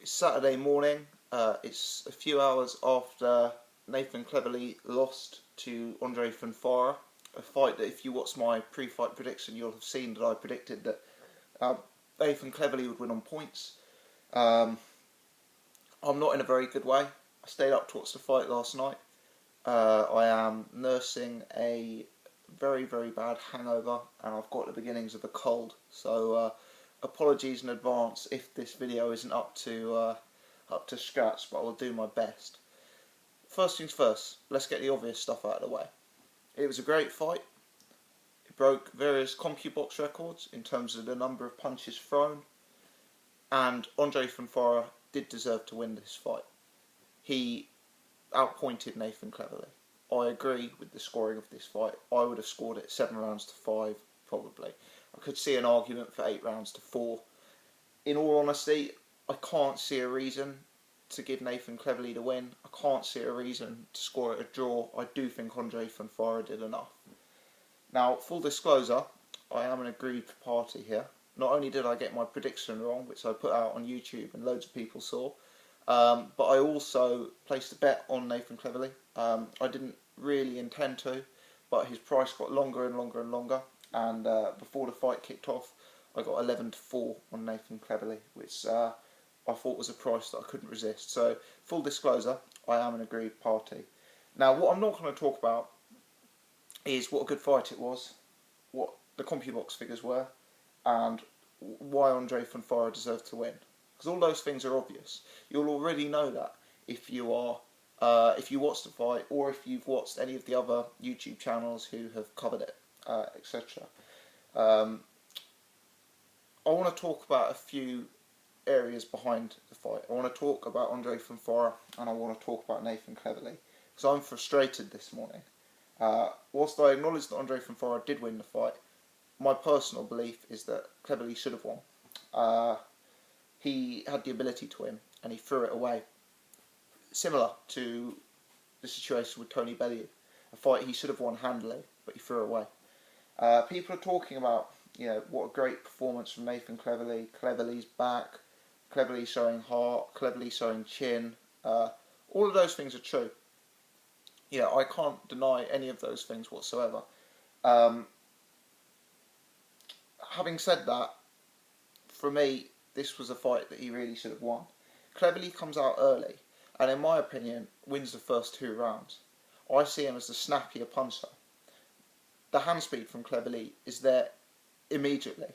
It's Saturday morning. It's a few hours after Nathan Cleverly lost to Andrzej Fonfara, a fight that, if you watch my pre-fight prediction, you'll have seen that I predicted that Nathan Cleverly would win on points. I'm not in a very good way. I stayed up to watch the fight last night. I am nursing a very, very bad hangover, and I've got the beginnings of a cold. So apologies in advance if this video isn't up to scratch, but I will do my best. First things first, let's get the obvious stuff out of the way. It was a great fight. It broke various CompuBox records in terms of the number of punches thrown, and Andrzej Fonfara did deserve to win this fight. He outpointed Nathan Cleverly. I agree with the scoring of this fight. I would have scored it 7 rounds to 5, probably. I could see an argument for 8 rounds to 4. In all honesty, I can't see a reason to give Nathan Cleverly the win. I can't see a reason to score it a draw. I do think Andrzej Fonfara did enough. Now, full disclosure, I am an aggrieved party here. Not only did I get my prediction wrong, which I put out on YouTube and loads of people saw, but I also placed a bet on Nathan Cleverly. I didn't really intend to, but his price got longer and longer and longer, and before the fight kicked off, I got 11-4 on Nathan Cleverly, which I thought was a price that I couldn't resist. So, full disclosure, I am an aggrieved party. Now, what I'm not going to talk about is what a good fight it was, what the CompuBox figures were, and why Andrzej Fonfara deserved to win. Because all those things are obvious. You'll already know that if you watched the fight, or if you've watched any of the other YouTube channels who have covered it, etc. I want to talk about a few areas behind the fight. I want to talk about Andrzej Fonfara, and I want to talk about Nathan Cleverly, because I'm frustrated this morning. Whilst I acknowledge that Andrzej Fonfara did win the fight, my personal belief is that Cleverly should have won. He had the ability to win, and he threw it away. Similar to the situation with Tony Bellew, a fight he should have won handily, but he threw it away. People are talking about, what a great performance from Nathan Cleverly. Cleverly's back, Cleverly showing heart, Cleverly showing chin. All of those things are true. I can't deny any of those things whatsoever. Having said that, for me, this was a fight that he really should have won. Cleverly comes out early, and in my opinion, wins the first 2 rounds. I see him as the snappier puncher. The hand speed from Cleverly is there immediately.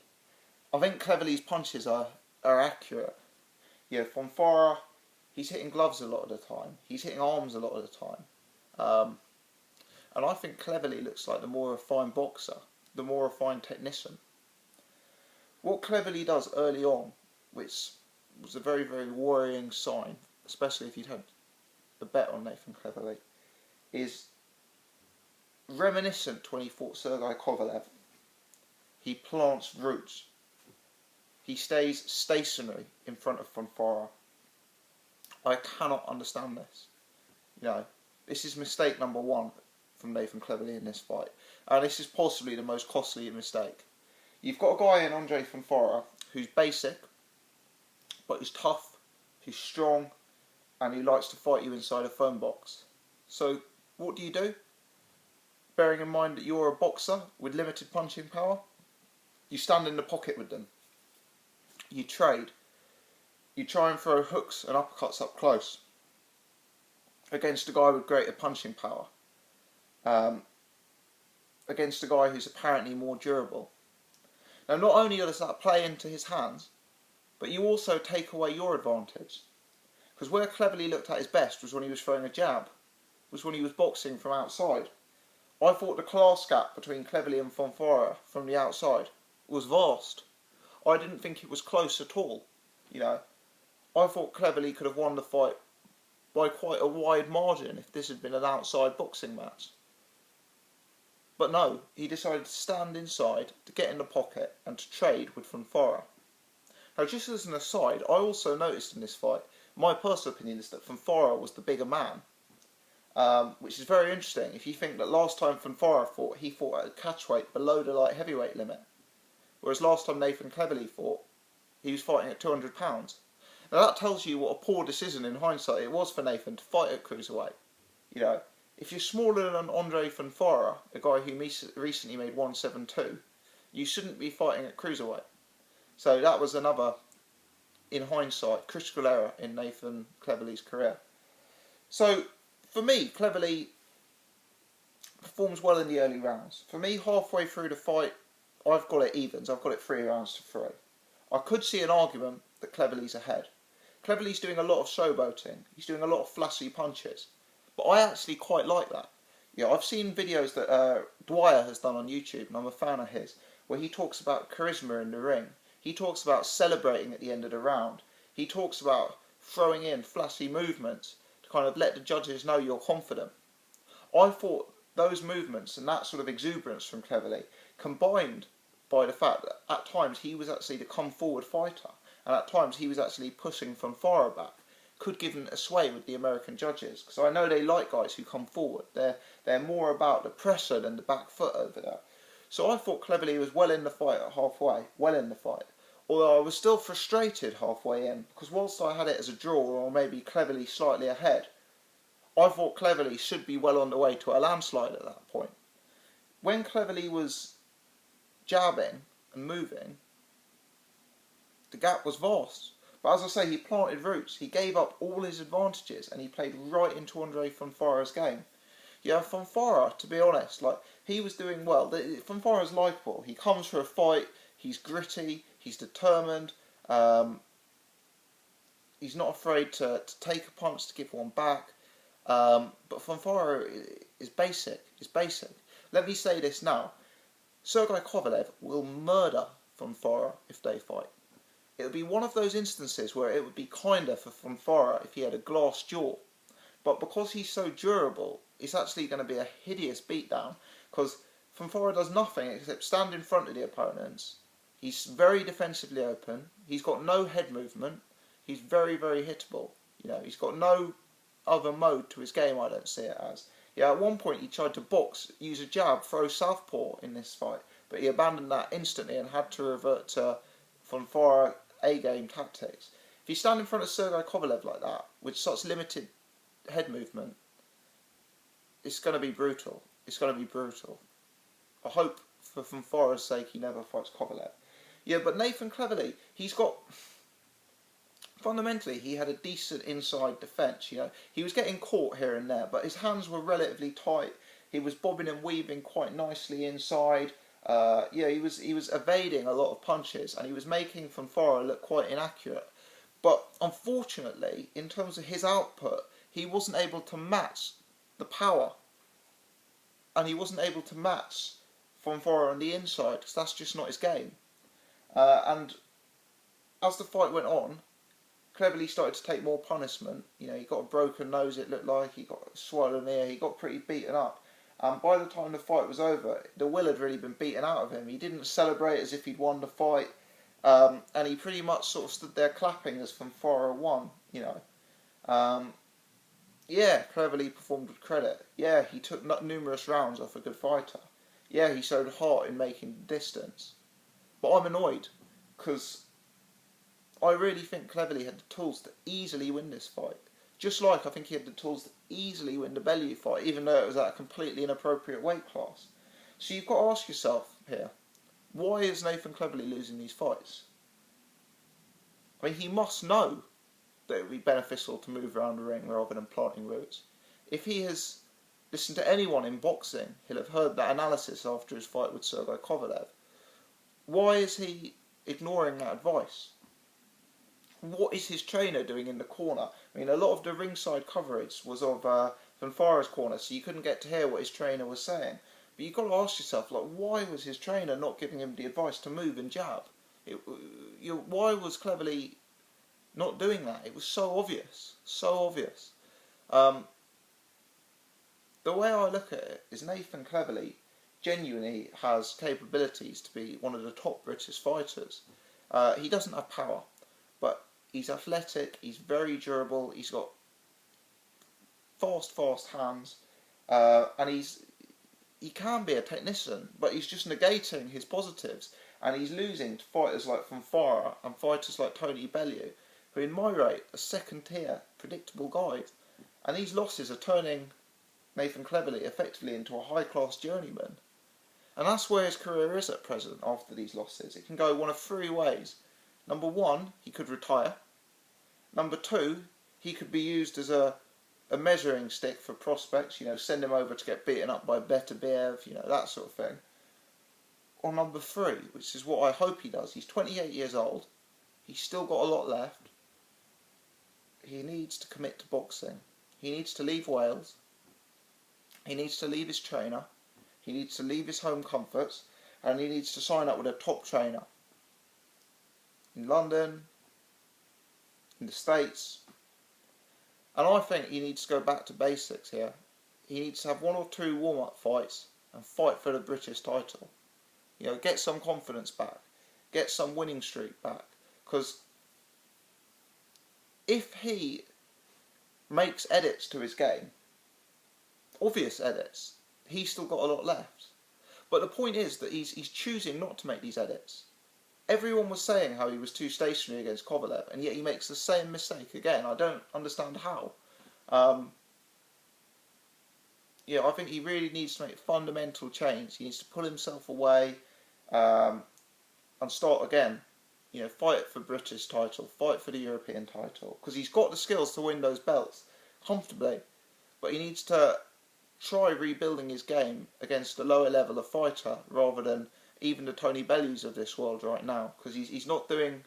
I think Cleverly's punches are accurate. Fonfara, he's hitting gloves a lot of the time. He's hitting arms a lot of the time. And I think Cleverly looks like the more refined boxer, the more refined technician. What Cleverly does early on, which was a very, very worrying sign, especially if you'd had a bet on Nathan Cleverly, is reminiscent to when he fought Sergei Kovalev. He plants roots. He stays stationary in front of Fonfara. I cannot understand this. This is mistake number 1 from Nathan Cleverly in this fight. And this is possibly the most costly mistake. You've got a guy in Andrzej Fonfara who's basic, but who's tough, who's strong, and who likes to fight you inside a phone box. So, what do? Bearing in mind that you're a boxer with limited punching power, you stand in the pocket with them. You trade. You try and throw hooks and uppercuts up close against a guy with greater punching power. Against a guy who's apparently more durable. Now, not only does that play into his hands, but you also take away your advantage. Because where Cleverly looked at his best was when he was throwing a jab, was when he was boxing from outside. I thought the class gap between Cleverly and Fonfara from the outside was vast. I didn't think it was close at all. I thought Cleverly could have won the fight by quite a wide margin if this had been an outside boxing match. But no, he decided to stand inside, to get in the pocket, and to trade with Fonfara. Now, just as an aside, I also noticed in this fight, my personal opinion is that Fonfara was the bigger man, which is very interesting if you think that last time Fonfara fought, he fought at a catchweight below the light heavyweight limit, whereas last time Nathan Cleverly fought, he was fighting at £200. Now that tells you what a poor decision in hindsight it was for Nathan to fight at cruiserweight. You know, if you're smaller than Andrzej Fonfara, a guy who recently made 172, you shouldn't be fighting at cruiserweight. So that was another, in hindsight, critical error in Nathan Cleverly's career. So, for me, Cleverly performs well in the early rounds. For me, halfway through the fight, I've got it evens. I've got it 3-3. I could see an argument that Cleverly's ahead. Cleverly's doing a lot of showboating. He's doing a lot of flashy punches. But I actually quite like that. Yeah, I've seen videos that Dwyer has done on YouTube, and I'm a fan of his, where he talks about charisma in the ring. He talks about celebrating at the end of the round. He talks about throwing in flashy movements to kind of let the judges know you're confident. I thought those movements and that sort of exuberance from Cleverly, combined by the fact that at times he was actually the come forward fighter, and at times he was actually pushing Fonfara back, could give him a sway with the American judges. Because I know they like guys who come forward. They're more about the pressure than the back foot over there. So I thought Cleverly was well in the fight at halfway, well in the fight. Although I was still frustrated halfway in, because whilst I had it as a draw or maybe Cleverly slightly ahead, I thought Cleverly should be well on the way to a landslide at that point. When Cleverly was jabbing and moving, the gap was vast. But as I say, he planted roots. He gave up all his advantages and he played right into Andrzej Fonfara's game. Yeah, Fonfara, to be honest, like, he was doing well. Fonfara's likeable. He comes for a fight. He's gritty. He's determined. He's not afraid to take a punch to give one back. But Fonfara is basic. Is basic. Let me say this now. Sergei Kovalev will murder Fonfara if they fight. It would be one of those instances where it would be kinder for Fonfara if he had a glass jaw. But because he's so durable, it's actually going to be a hideous beatdown, because Fonfara does nothing except stand in front of the opponents. He's very defensively open. He's got no head movement. He's very, very hittable. You know, he's got no other mode to his game, I don't see it as. Yeah, at one point he tried to box, use a jab, throw southpaw in this fight, but he abandoned that instantly and had to revert to Fonfara A-game tactics. If you stand in front of Sergei Kovalev like that, with such limited head movement, it's going to be brutal. It's going to be brutal. I hope, for Fonfara's sake, he never fights Kovalev. Yeah, but Nathan Cleverly, he's got... Fundamentally, he had a decent inside defence, you know. He was getting caught here and there, but his hands were relatively tight. He was bobbing and weaving quite nicely inside. Yeah, he was evading a lot of punches, and he was making Fonfara look quite inaccurate. But unfortunately, in terms of his output, he wasn't able to match the power, and he wasn't able to match Fonfara on the inside, because that's just not his game. And as the fight went on, Cleverly started to take more punishment. You know, he got a broken nose, it looked like. He got a swollen ear. He got pretty beaten up. And by the time the fight was over, the will had really been beaten out of him. He didn't celebrate as if he'd won the fight. And he pretty much sort of stood there clapping as Fonfara won, you know. Yeah, Cleverly performed with credit. Yeah, he took numerous rounds off a good fighter. Yeah, he showed heart in making the distance. But I'm annoyed, because I really think Cleverly had the tools to easily win this fight. Just like I think he had the tools to easily win the Bellew fight, even though it was at a completely inappropriate weight class. So you've got to ask yourself here, why is Nathan Cleverly losing these fights? I mean, he must know that it would be beneficial to move around the ring rather than planting roots. If he has listened to anyone in boxing, he'll have heard that analysis after his fight with Sergei Kovalev. Why is he ignoring that advice? What is his trainer doing in the corner? I mean, a lot of the ringside coverage was of Fonfara's corner, so you couldn't get to hear what his trainer was saying. But you've got to ask yourself, like, why was his trainer not giving him the advice to move and jab? Why was Cleverly not doing that? It was so obvious. So obvious. The way I look at it is Nathan Cleverly genuinely has capabilities to be one of the top British fighters. He doesn't have power, but he's athletic, he's very durable, he's got fast hands, and he can be a technician, but he's just negating his positives, and he's losing to fighters like Fonfara and fighters like Tony Bellew, who in my rate are second tier, predictable guys. And these losses are turning Nathan Cleverly effectively into a high class journeyman. And that's where his career is at present after these losses. It can go one of three ways. Number one, he could retire. Number two, he could be used as a measuring stick for prospects, send him over to get beaten up by Better Biev, that sort of thing. Or number three, which is what I hope he does. He's 28 years old. He's still got a lot left. He needs to commit to boxing. He needs to leave Wales. He needs to leave his trainer. He needs to leave his home comforts. And he needs to sign up with a top trainer. In London, in the States. And I think he needs to go back to basics here. He needs to have one or two warm-up fights and fight for the British title. Get some confidence back. Get some winning streak back. Because if he makes edits to his game, obvious edits, he's still got a lot left. But the point is that he's choosing not to make these edits. Everyone was saying how he was too stationary against Kovalev, and yet he makes the same mistake again. I don't understand how. I think he really needs to make a fundamental change. He needs to pull himself away and start again. Fight for British title, fight for the European title, because he's got the skills to win those belts comfortably. But he needs to try rebuilding his game against a lower level of fighter rather than even the Tony Bellews of this world right now, because he's not doing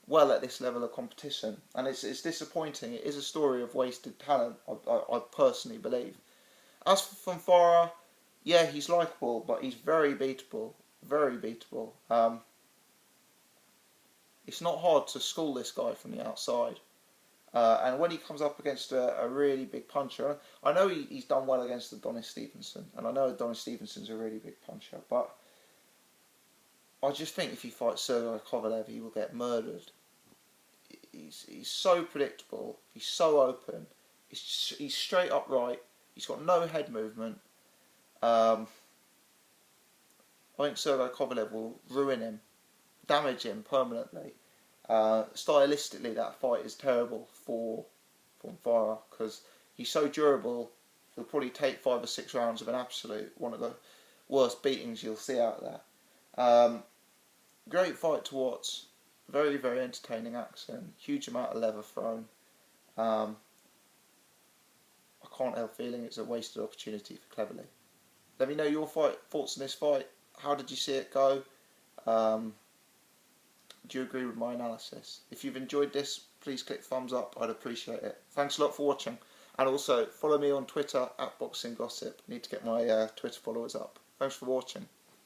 well at this level of competition, and it's disappointing. It is a story of wasted talent, I personally believe. As for Fonfara, yeah, he's likeable, but he's very beatable, very beatable. It's not hard to school this guy from the outside. And when he comes up against a really big puncher, I know he's done well against Adonis Stevenson, and I know Adonis Stevenson's a really big puncher, but I just think if he fights Sergey Kovalev, he will get murdered. He's so predictable, he's so open, he's straight upright, he's got no head movement. I think Sergey Kovalev will ruin him, damage him permanently. Stylistically, that fight is terrible for Fonfara because he's so durable. He'll probably take 5 or 6 rounds of an absolute, one of the worst beatings you'll see out there. Great fight to watch. Very, very entertaining action. Huge amount of leather thrown. I can't help feeling it's a wasted opportunity for Cleverly. Let me know your thoughts on this fight. How did you see it go? Do you agree with my analysis? If you've enjoyed this, please click thumbs up. I'd appreciate it. Thanks a lot for watching. And also, follow me on Twitter @BoxingGossip. I need to get my Twitter followers up. Thanks for watching.